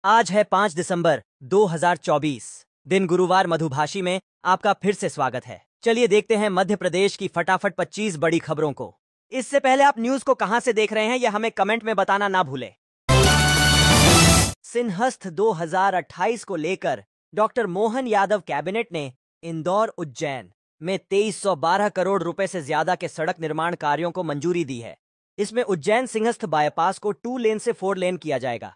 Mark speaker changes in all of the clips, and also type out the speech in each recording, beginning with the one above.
Speaker 1: आज है 5 दिसंबर 2024, दिन गुरुवार। मधुभाषी में आपका फिर से स्वागत है। चलिए देखते हैं मध्य प्रदेश की फटाफट 25 बड़ी खबरों को। इससे पहले आप न्यूज को कहां से देख रहे हैं यह हमें कमेंट में बताना ना भूलें। सिंहस्थ 2028 को लेकर डॉक्टर मोहन यादव कैबिनेट ने इंदौर उज्जैन में 2312 करोड़ रुपए से ज्यादा के सड़क निर्माण कार्यों को मंजूरी दी है। इसमें उज्जैन सिंहस्थ बाईपास को 2 लेन से 4 लेन किया जाएगा।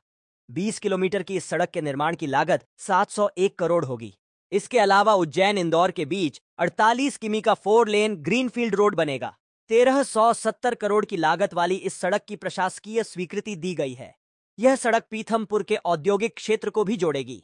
Speaker 1: 20 किलोमीटर की इस सड़क के निर्माण की लागत 701 करोड़ होगी। इसके अलावा उज्जैन इंदौर के बीच 48 किमी का 4 लेन ग्रीनफील्ड रोड बनेगा। 1370 करोड़ की लागत वाली इस सड़क की प्रशासकीय स्वीकृति दी गई है। यह सड़क पीथमपुर के औद्योगिक क्षेत्र को भी जोड़ेगी।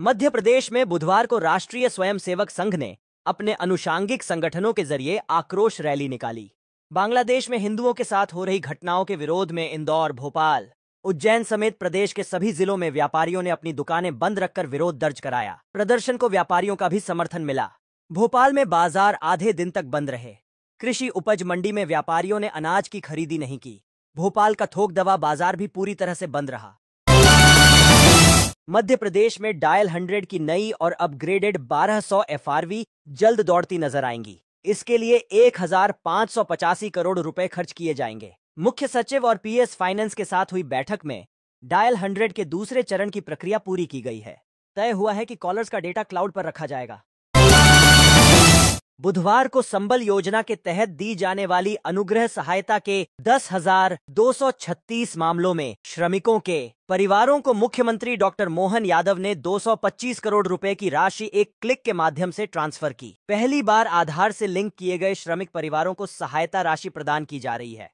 Speaker 1: मध्य प्रदेश में बुधवार को राष्ट्रीय स्वयंसेवक संघ ने अपने अनुषांगिक संगठनों के जरिए आक्रोश रैली निकाली। बांग्लादेश में हिंदुओं के साथ हो रही घटनाओं के विरोध में इंदौर, भोपाल, उज्जैन समेत प्रदेश के सभी जिलों में व्यापारियों ने अपनी दुकानें बंद रखकर विरोध दर्ज कराया। प्रदर्शन को व्यापारियों का भी समर्थन मिला। भोपाल में बाजार आधे दिन तक बंद रहे। कृषि उपज मंडी में व्यापारियों ने अनाज की खरीदी नहीं की। भोपाल का थोक दवा बाजार भी पूरी तरह से बंद रहा। मध्य प्रदेश में डायल 100 की नई और अपग्रेडेड 1200 FRV जल्द दौड़ती नजर आएंगी। इसके लिए 1585 करोड़ रुपए खर्च किए जाएंगे। मुख्य सचिव और PS फाइनेंस के साथ हुई बैठक में डायल 100 के दूसरे चरण की प्रक्रिया पूरी की गई है। तय हुआ है कि कॉलर्स का डेटा क्लाउड पर रखा जाएगा। बुधवार को संबल योजना के तहत दी जाने वाली अनुग्रह सहायता के 10,236 मामलों में श्रमिकों के परिवारों को मुख्यमंत्री डॉक्टर मोहन यादव ने 225 करोड़ रुपए की राशि एक क्लिक के माध्यम से ट्रांसफर की। पहली बार आधार से लिंक किए गए श्रमिक परिवारों को सहायता राशि प्रदान की जा रही है।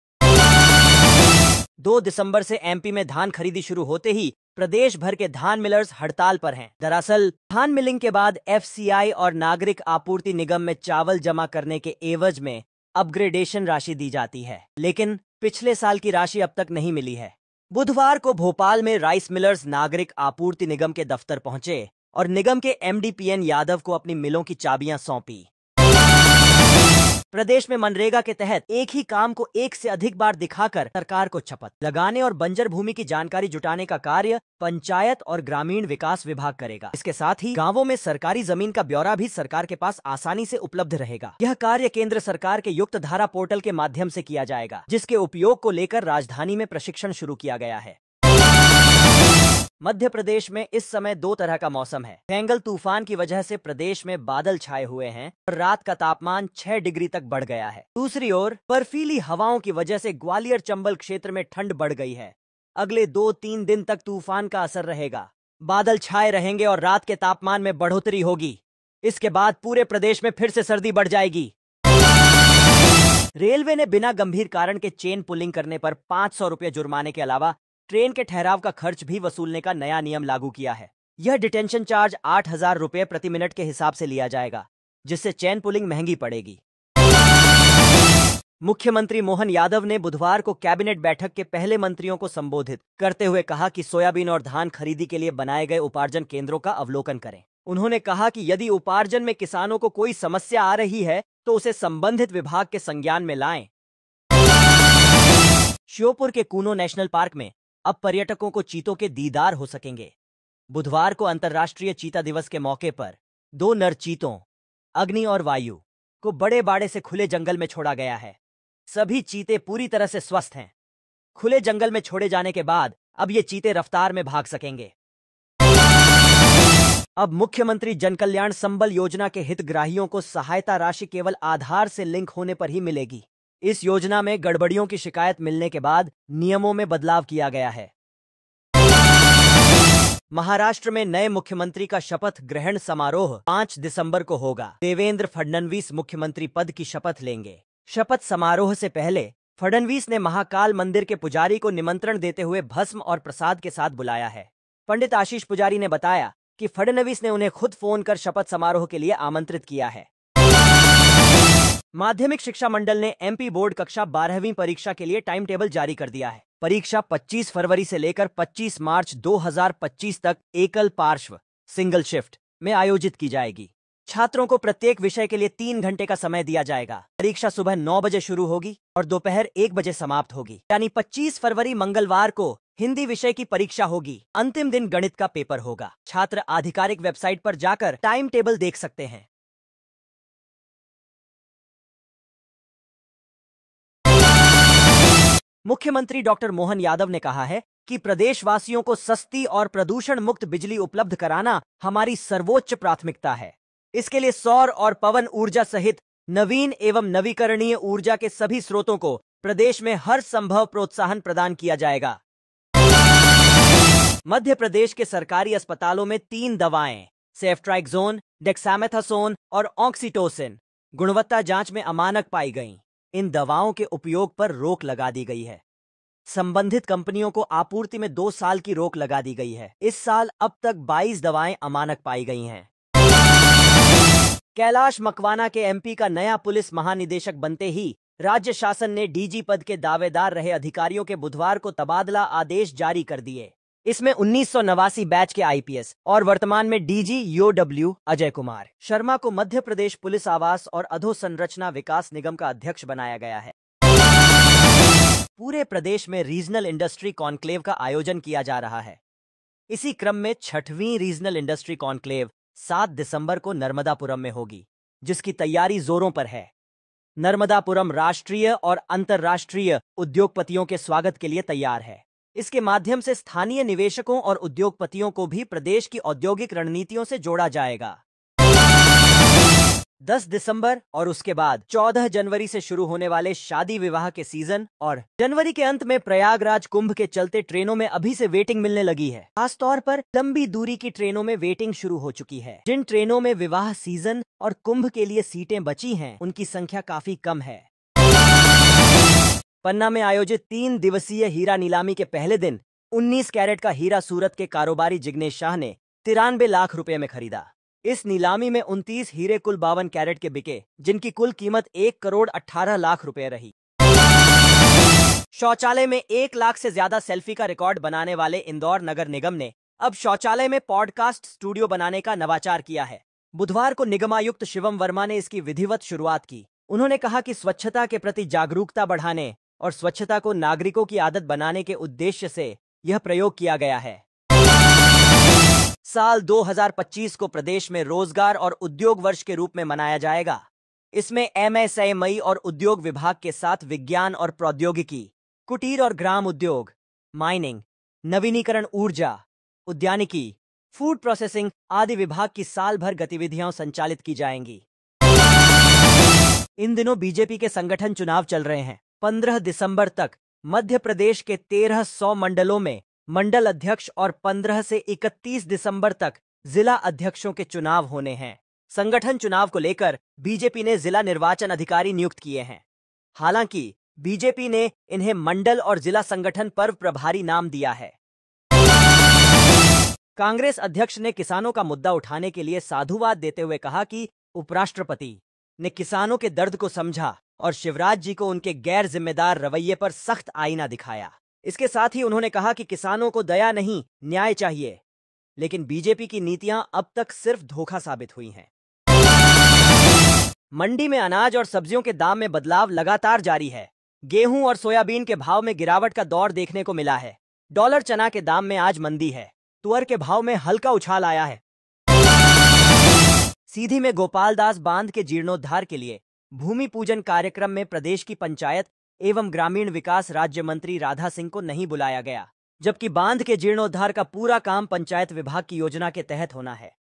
Speaker 1: 2 दिसंबर से MP में धान खरीदी शुरू होते ही प्रदेश भर के धान मिलर्स हड़ताल पर हैं। दरअसल धान मिलिंग के बाद FCI और नागरिक आपूर्ति निगम में चावल जमा करने के एवज में अपग्रेडेशन राशि दी जाती है, लेकिन पिछले साल की राशि अब तक नहीं मिली है। बुधवार को भोपाल में राइस मिलर्स नागरिक आपूर्ति निगम के दफ्तर पहुंचे और निगम के MD PN यादव को अपनी मिलों की चाबियां सौंपी। प्रदेश में मनरेगा के तहत एक ही काम को एक से अधिक बार दिखाकर सरकार को शपथ लगाने और बंजर भूमि की जानकारी जुटाने का कार्य पंचायत और ग्रामीण विकास विभाग करेगा। इसके साथ ही गांवों में सरकारी जमीन का ब्यौरा भी सरकार के पास आसानी से उपलब्ध रहेगा। यह कार्य केंद्र सरकार के युक्त धारा पोर्टल के माध्यम से किया जाएगा, जिसके उपयोग को लेकर राजधानी में प्रशिक्षण शुरू किया गया है। मध्य प्रदेश में इस समय 2 तरह का मौसम है। फेंगल तूफान की वजह से प्रदेश में बादल छाए हुए हैं और रात का तापमान 6 डिग्री तक बढ़ गया है। दूसरी ओर बर्फीली हवाओं की वजह से ग्वालियर चंबल क्षेत्र में ठंड बढ़ गई है। अगले 2-3 दिन तक तूफान का असर रहेगा। बादल छाए रहेंगे और रात के तापमान में बढ़ोतरी होगी। इसके बाद पूरे प्रदेश में फिर से सर्दी बढ़ जाएगी। रेलवे ने बिना गंभीर कारण के चेन पुलिंग करने पर 500 रुपये जुर्माने के अलावा ट्रेन के ठहराव का खर्च भी वसूलने का नया नियम लागू किया है। यह डिटेंशन चार्ज 8,000 रुपये प्रति मिनट के हिसाब से लिया जाएगा, जिससे चेन पुलिंग महंगी पड़ेगी। मुख्यमंत्री मोहन यादव ने बुधवार को कैबिनेट बैठक के पहले मंत्रियों को संबोधित करते हुए कहा कि सोयाबीन और धान खरीदी के लिए बनाए गए उपार्जन केंद्रों का अवलोकन करें। उन्होंने कहा कि यदि उपार्जन में किसानों को कोई समस्या आ रही है तो उसे संबंधित विभाग के संज्ञान में लाएं। श्योपुर के कूनो नेशनल पार्क में अब पर्यटकों को चीतों के दीदार हो सकेंगे। बुधवार को अंतर्राष्ट्रीय चीता दिवस के मौके पर 2 नर चीतों, अग्नि और वायु, को बड़े बाड़े से खुले जंगल में छोड़ा गया है। सभी चीते पूरी तरह से स्वस्थ हैं। खुले जंगल में छोड़े जाने के बाद अब ये चीते रफ्तार में भाग सकेंगे। अब मुख्यमंत्री जनकल्याण संबल योजना के हितग्राहियों को सहायता राशि केवल आधार से लिंक होने पर ही मिलेगी। इस योजना में गड़बड़ियों की शिकायत मिलने के बाद नियमों में बदलाव किया गया है। महाराष्ट्र में नए मुख्यमंत्री का शपथ ग्रहण समारोह 5 दिसंबर को होगा। देवेंद्र फडणवीस मुख्यमंत्री पद की शपथ लेंगे। शपथ समारोह से पहले फडणवीस ने महाकाल मंदिर के पुजारी को निमंत्रण देते हुए भस्म और प्रसाद के साथ बुलाया है। पंडित आशीष पुजारी ने बताया कि फडणवीस ने उन्हें खुद फोन कर शपथ समारोह के लिए आमंत्रित किया है। माध्यमिक शिक्षा मंडल ने MP बोर्ड कक्षा 12वीं परीक्षा के लिए टाइम टेबल जारी कर दिया है। परीक्षा 25 फरवरी से लेकर 25 मार्च 2025 तक एकल पार्श्व सिंगल शिफ्ट में आयोजित की जाएगी। छात्रों को प्रत्येक विषय के लिए 3 घंटे का समय दिया जाएगा। परीक्षा सुबह 9 बजे शुरू होगी और दोपहर 1 बजे समाप्त होगी। यानी 25 फरवरी मंगलवार को हिंदी विषय की परीक्षा होगी। अंतिम दिन गणित का पेपर होगा। छात्र आधिकारिक वेबसाइट पर जाकर टाइम टेबल देख सकते हैं। मुख्यमंत्री डॉक्टर मोहन यादव ने कहा है कि प्रदेशवासियों को सस्ती और प्रदूषण मुक्त बिजली उपलब्ध कराना हमारी सर्वोच्च प्राथमिकता है। इसके लिए सौर और पवन ऊर्जा सहित नवीन एवं नवीकरणीय ऊर्जा के सभी स्रोतों को प्रदेश में हर संभव प्रोत्साहन प्रदान किया जाएगा। मध्य प्रदेश के सरकारी अस्पतालों में 3 दवाएं सेफ्ट्राइक्सोन, डेक्सामेथासोन और ऑक्सीटोसिन गुणवत्ता जांच में अमानक पाई गईं। इन दवाओं के उपयोग पर रोक लगा दी गई है। संबंधित कंपनियों को आपूर्ति में 2 साल की रोक लगा दी गई है। इस साल अब तक 22 दवाएं अमानक पाई गई हैं। कैलाश मकवाना के एमपी का नया पुलिस महानिदेशक बनते ही राज्य शासन ने डीजी पद के दावेदार रहे अधिकारियों के बुधवार को तबादला आदेश जारी कर दिए। इसमें 1989 बैच के आईपीएस और वर्तमान में डीजी यूडब्ल्यू अजय कुमार शर्मा को मध्य प्रदेश पुलिस आवास और अधोसंरचना विकास निगम का अध्यक्ष बनाया गया है। पूरे प्रदेश में रीजनल इंडस्ट्री कॉन्क्लेव का आयोजन किया जा रहा है। इसी क्रम में 6वीं रीजनल इंडस्ट्री कॉन्क्लेव 7 दिसंबर को नर्मदापुरम में होगी, जिसकी तैयारी जोरों पर है। नर्मदापुरम राष्ट्रीय और अंतर्राष्ट्रीय उद्योगपतियों के स्वागत के लिए तैयार है। इसके माध्यम से स्थानीय निवेशकों और उद्योगपतियों को भी प्रदेश की औद्योगिक रणनीतियों से जोड़ा जाएगा। 10 दिसंबर और उसके बाद 14 जनवरी से शुरू होने वाले शादी विवाह के सीजन और जनवरी के अंत में प्रयागराज कुंभ के चलते ट्रेनों में अभी से वेटिंग मिलने लगी है। खास तौर पर लंबी दूरी की ट्रेनों में वेटिंग शुरू हो चुकी है। जिन ट्रेनों में विवाह सीजन और कुंभ के लिए सीटें बची हैं, उनकी संख्या काफी कम है। पन्ना में आयोजित 3 दिवसीय हीरा नीलामी के पहले दिन 19 कैरेट का हीरा सूरत के कारोबारी जिग्नेश शाह ने 93 लाख रुपए में खरीदा। इस नीलामी में 29 हीरे कुल 52 कैरेट के बिके, जिनकी कुल कीमत 1 करोड़ 18 लाख रुपए रही। शौचालय में 1 लाख से ज्यादा सेल्फी का रिकॉर्ड बनाने वाले इंदौर नगर निगम ने अब शौचालय में पॉडकास्ट स्टूडियो बनाने का नवाचार किया है। बुधवार को निगमायुक्त शिवम वर्मा ने इसकी विधिवत शुरुआत की। उन्होंने कहा कि स्वच्छता के प्रति जागरूकता बढ़ाने और स्वच्छता को नागरिकों की आदत बनाने के उद्देश्य से यह प्रयोग किया गया है। साल 2025 को प्रदेश में रोजगार और उद्योग वर्ष के रूप में मनाया जाएगा। इसमें एमएसएमई और उद्योग विभाग के साथ विज्ञान और प्रौद्योगिकी, कुटीर और ग्राम उद्योग, माइनिंग, नवीनीकरण ऊर्जा, उद्यानिकी, फूड प्रोसेसिंग आदि विभाग की साल भर गतिविधियां संचालित की जाएंगी। इन दिनों बीजेपी के संगठन चुनाव चल रहे हैं। 15 दिसंबर तक मध्य प्रदेश के 1300 मंडलों में मंडल अध्यक्ष और 15 से 31 दिसंबर तक जिला अध्यक्षों के चुनाव होने हैं। संगठन चुनाव को लेकर बीजेपी ने जिला निर्वाचन अधिकारी नियुक्त किए हैं। हालांकि बीजेपी ने इन्हें मंडल और जिला संगठन पर्व प्रभारी नाम दिया है। कांग्रेस अध्यक्ष ने किसानों का मुद्दा उठाने के लिए साधुवाद देते हुए कहा कि उपराष्ट्रपति ने किसानों के दर्द को समझा और शिवराज जी को उनके गैर जिम्मेदार रवैये पर सख्त आईना दिखाया। इसके साथ ही उन्होंने कहा कि किसानों को दया नहीं, न्याय चाहिए, लेकिन बीजेपी की नीतियां अब तक सिर्फ धोखा साबित हुई हैं। मंडी में अनाज और सब्जियों के दाम में बदलाव लगातार जारी है। गेहूं और सोयाबीन के भाव में गिरावट का दौर देखने को मिला है। डॉलर चना के दाम में आज मंदी है। तुअर के भाव में हल्का उछाल आया है। सीधी में गोपालदास बांध के जीर्णोद्धार के लिए भूमि पूजन कार्यक्रम में प्रदेश की पंचायत एवं ग्रामीण विकास राज्य मंत्री राधा सिंह को नहीं बुलाया गया, जबकि बांध के जीर्णोद्धार का पूरा काम पंचायत विभाग की योजना के तहत होना है।